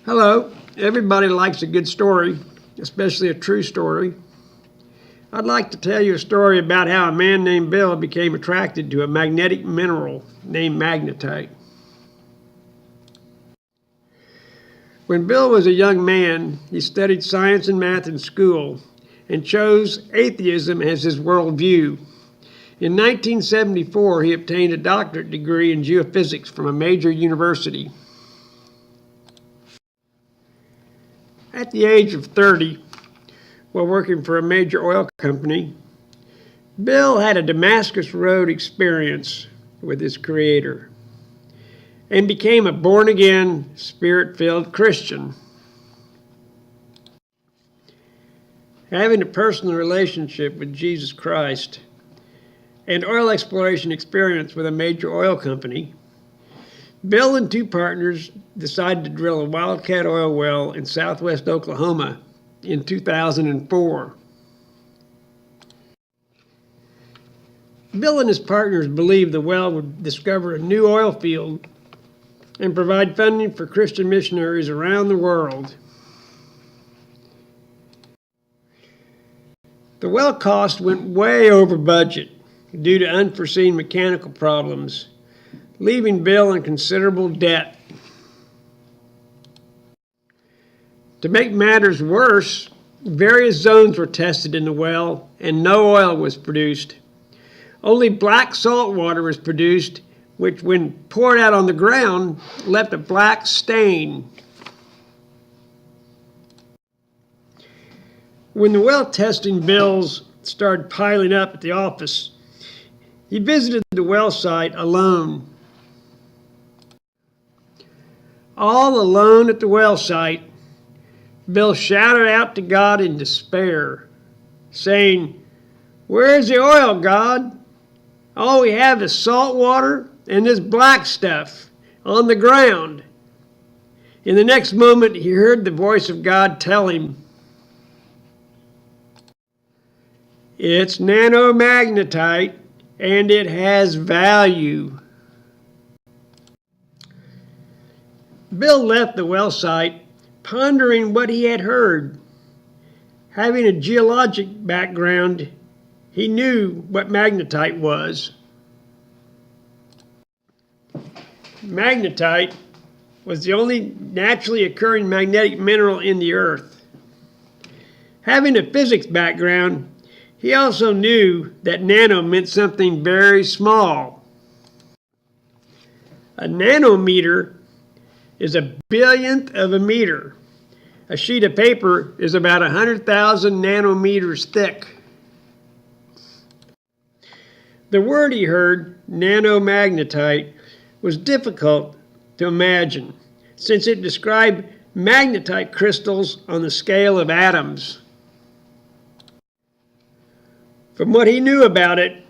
Hello. Everybody likes a good story, especially a true story. I'd like to tell you a story about how a man named Bill became attracted to a magnetic mineral named magnetite. When Bill was a young man, he studied science and math in school and chose atheism as his worldview. In 1974, he obtained a doctorate degree in geophysics from a major university. At the age of 30, while working for a major oil company, Bill had a Damascus Road experience with his Creator and became a born-again, Spirit-filled Christian. Having a personal relationship with Jesus Christ and oil exploration experience with a major oil company, Bill and two partners decided to drill a wildcat oil well in southwest Oklahoma in 2004. Bill and his partners believed the well would discover a new oil field and provide funding for Christian missionaries around the world. The well cost went way over budget due to unforeseen mechanical problems, leaving Bill in considerable debt. To make matters worse, various zones were tested in the well and no oil was produced. Only black salt water was produced, which when poured out on the ground left a black stain. When the well testing bills started piling up at the office, he visited the well site alone. All alone at the well site, Bill shouted out to God in despair, saying, "Where's the oil, God? All we have is salt water and this black stuff on the ground." In the next moment, he heard the voice of God tell him, "It's nanomagnetite and it has value." Bill left the well site pondering what he had heard. Having a geologic background, he knew what magnetite was. Magnetite was the only naturally occurring magnetic mineral in the earth. Having a physics background, he also knew that nano meant something very small. A nanometer is a billionth of a meter. A sheet of paper is about 100,000 nanometers thick. The word he heard, nanomagnetite, was difficult to imagine since it described magnetite crystals on the scale of atoms. From what he knew about it,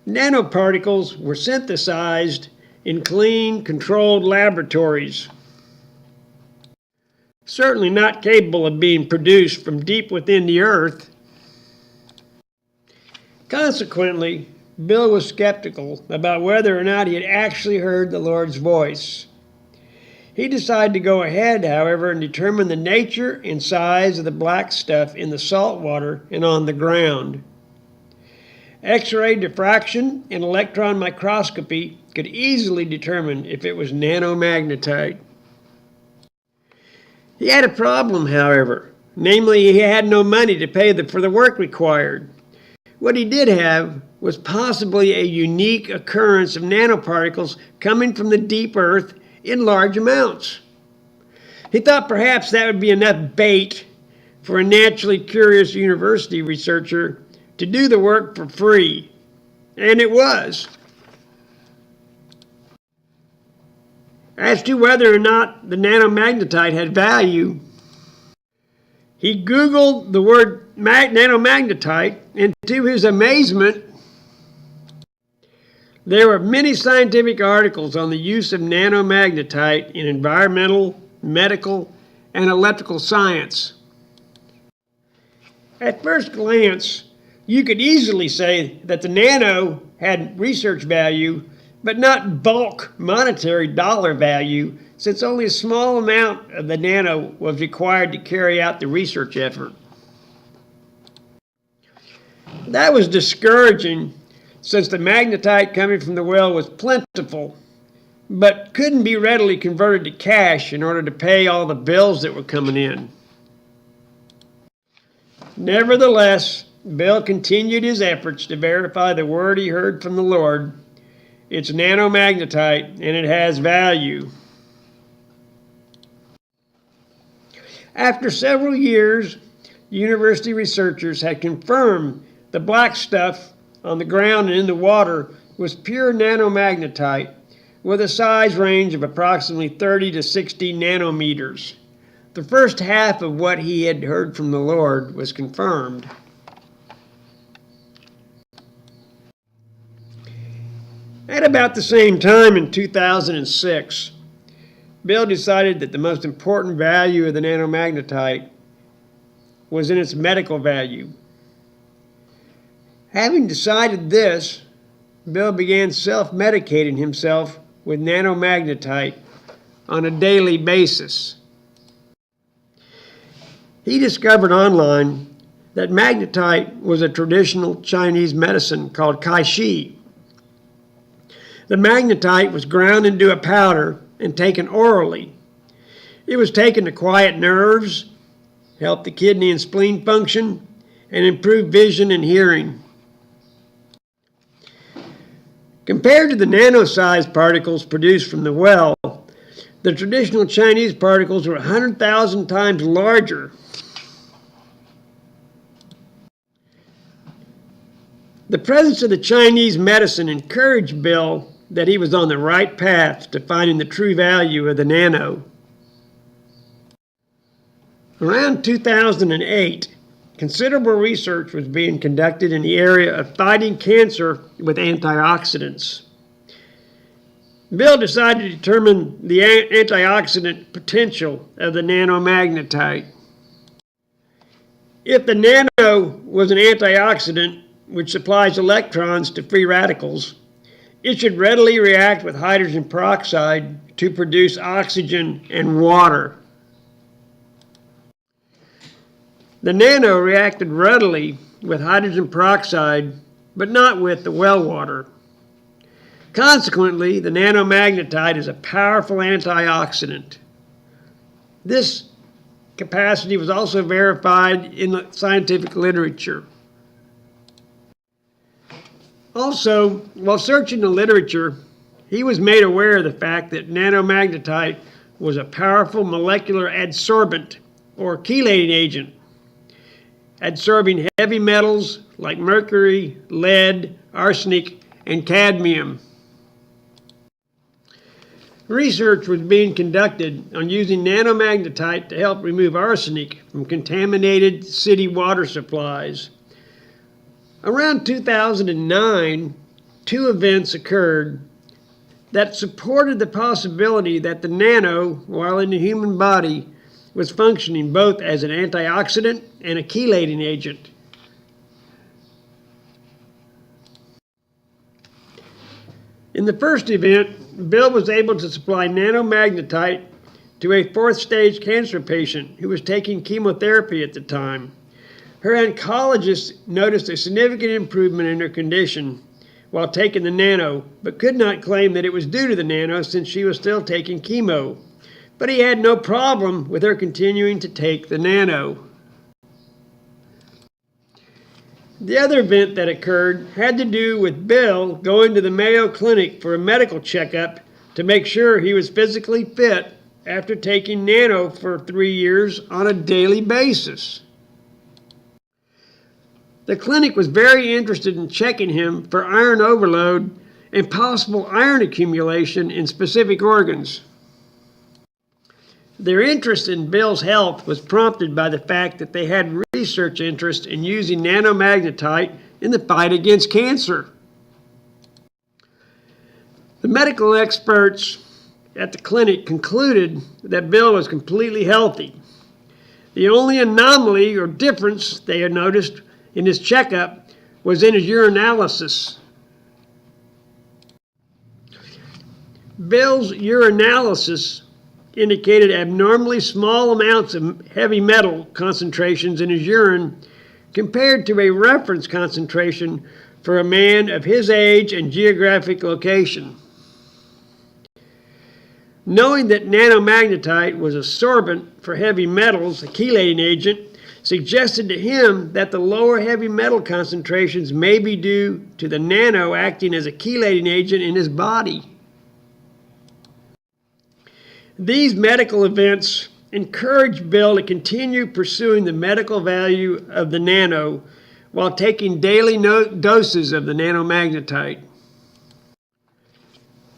nanoparticles were synthesized in clean, controlled laboratories, certainly not capable of being produced from deep within the earth. Consequently, Bill was skeptical about whether or not he had actually heard the Lord's voice. He decided to go ahead, however, and determine the nature and size of the black stuff in the salt water and on the ground. X-ray diffraction and electron microscopy could easily determine if it was nanomagnetite. He had a problem, however, namely he had no money to pay for the work required. What he did have was possibly a unique occurrence of nanoparticles coming from the deep earth in large amounts. He thought perhaps that would be enough bait for a naturally curious university researcher to do the work for free, and it was. As to whether or not the nanomagnetite had value, he Googled the word nanomagnetite, and to his amazement, there were many scientific articles on the use of nanomagnetite in environmental, medical, and electrical science. At first glance, you could easily say that the nano had research value but not bulk monetary dollar value, since only a small amount of the nano was required to carry out the research effort. That was discouraging, since the magnetite coming from the well was plentiful, but couldn't be readily converted to cash in order to pay all the bills that were coming in. Nevertheless, Bill continued his efforts to verify the word he heard from the Lord. It's nanomagnetite, and it has value. After several years, university researchers had confirmed the black stuff on the ground and in the water was pure nanomagnetite with a size range of approximately 30 to 60 nanometers. The first half of what he had heard from the Lord was confirmed. At about the same time in 2006, Bill decided that the most important value of the nanomagnetite was in its medical value. Having decided this, Bill began self-medicating himself with nanomagnetite on a daily basis. He discovered online that magnetite was a traditional Chinese medicine called kaishi. The magnetite was ground into a powder and taken orally. It was taken to quiet nerves, help the kidney and spleen function, and improve vision and hearing. Compared to the nano-sized particles produced from the well, the traditional Chinese particles were 100,000 times larger. The presence of the Chinese medicine encouraged Bill that he was on the right path to finding the true value of the nano. Around 2008, considerable research was being conducted in the area of fighting cancer with antioxidants. Bill decided to determine the antioxidant potential of the nanomagnetite. If the nano was an antioxidant which supplies electrons to free radicals, it should readily react with hydrogen peroxide to produce oxygen and water. The nano reacted readily with hydrogen peroxide, but not with the well water. Consequently, the nanomagnetite is a powerful antioxidant. This capacity was also verified in the scientific literature. Also, while searching the literature, he was made aware of the fact that nanomagnetite was a powerful molecular adsorbent or chelating agent, adsorbing heavy metals like mercury, lead, arsenic, and cadmium. Research was being conducted on using nanomagnetite to help remove arsenic from contaminated city water supplies. Around 2009, two events occurred that supported the possibility that the nano, while in the human body, was functioning both as an antioxidant and a chelating agent. In the first event, Bill was able to supply nanomagnetite to a fourth-stage cancer patient who was taking chemotherapy at the time. Her oncologist noticed a significant improvement in her condition while taking the nano, but could not claim that it was due to the nano since she was still taking chemo. But he had no problem with her continuing to take the nano. The other event that occurred had to do with Bill going to the Mayo Clinic for a medical checkup to make sure he was physically fit after taking nano for 3 years on a daily basis. The clinic was very interested in checking him for iron overload and possible iron accumulation in specific organs. Their interest in Bill's health was prompted by the fact that they had research interest in using nanomagnetite in the fight against cancer. The medical experts at the clinic concluded that Bill was completely healthy. The only anomaly or difference they had noticed in his checkup was in his urinalysis. Bill's urinalysis indicated abnormally small amounts of heavy metal concentrations in his urine compared to a reference concentration for a man of his age and geographic location. Knowing that nanomagnetite was a sorbent for heavy metals, a chelating agent, suggested to him that the lower heavy metal concentrations may be due to the nano acting as a chelating agent in his body. These medical events encouraged Bill to continue pursuing the medical value of the nano while taking daily doses of the nanomagnetite.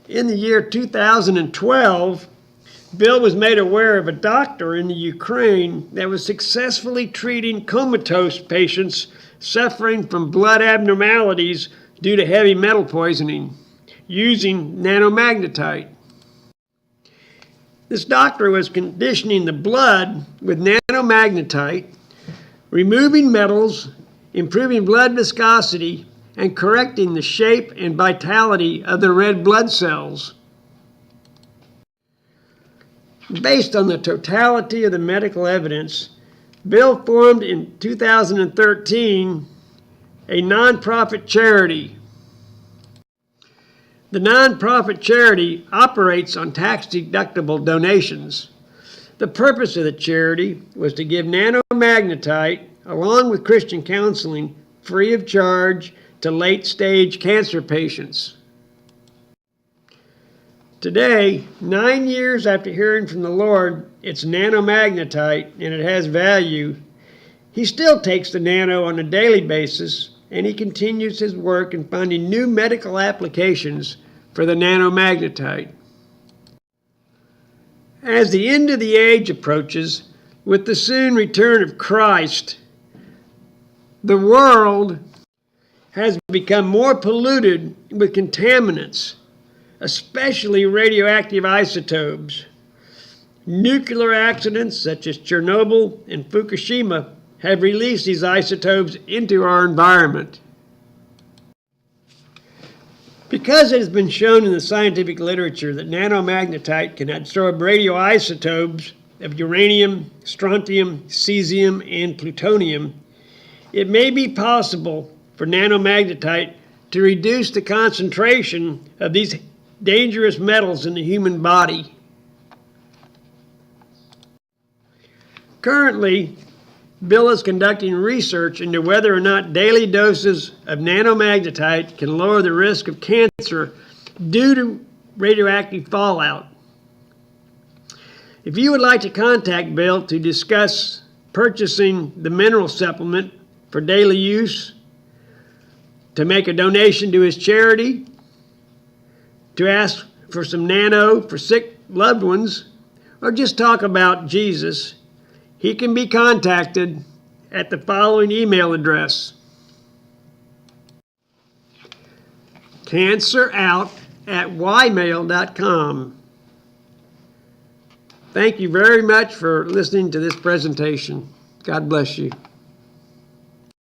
In the year 2012, Bill was made aware of a doctor in the Ukraine that was successfully treating comatose patients suffering from blood abnormalities due to heavy metal poisoning using nanomagnetite. This doctor was conditioning the blood with nanomagnetite, removing metals, improving blood viscosity, and correcting the shape and vitality of the red blood cells. Based on the totality of the medical evidence, Bill formed in 2013 a nonprofit charity. The nonprofit charity operates on tax-deductible donations. The purpose of the charity was to give nanomagnetite, along with Christian counseling, free of charge to late-stage cancer patients. Today, 9 years after hearing from the Lord it's nanomagnetite and it has value, he still takes the nano on a daily basis, and he continues his work in finding new medical applications for the nanomagnetite. As the end of the age approaches, with the soon return of Christ, the world has become more polluted with contaminants, especially radioactive isotopes. Nuclear accidents such as Chernobyl and Fukushima have released these isotopes into our environment. Because it has been shown in the scientific literature that nanomagnetite can absorb radioisotopes of uranium, strontium, cesium, and plutonium, it may be possible for nanomagnetite to reduce the concentration of these dangerous metals in the human body. Currently, Bill is conducting research into whether or not daily doses of nanomagnetite can lower the risk of cancer due to radioactive fallout. If you would like to contact Bill to discuss purchasing the mineral supplement for daily use, to make a donation to his charity, to ask for some nano for sick loved ones, or just talk about Jesus, he can be contacted at the following email address: cancerout@ymail.com. Thank you very much for listening to this presentation. God bless you.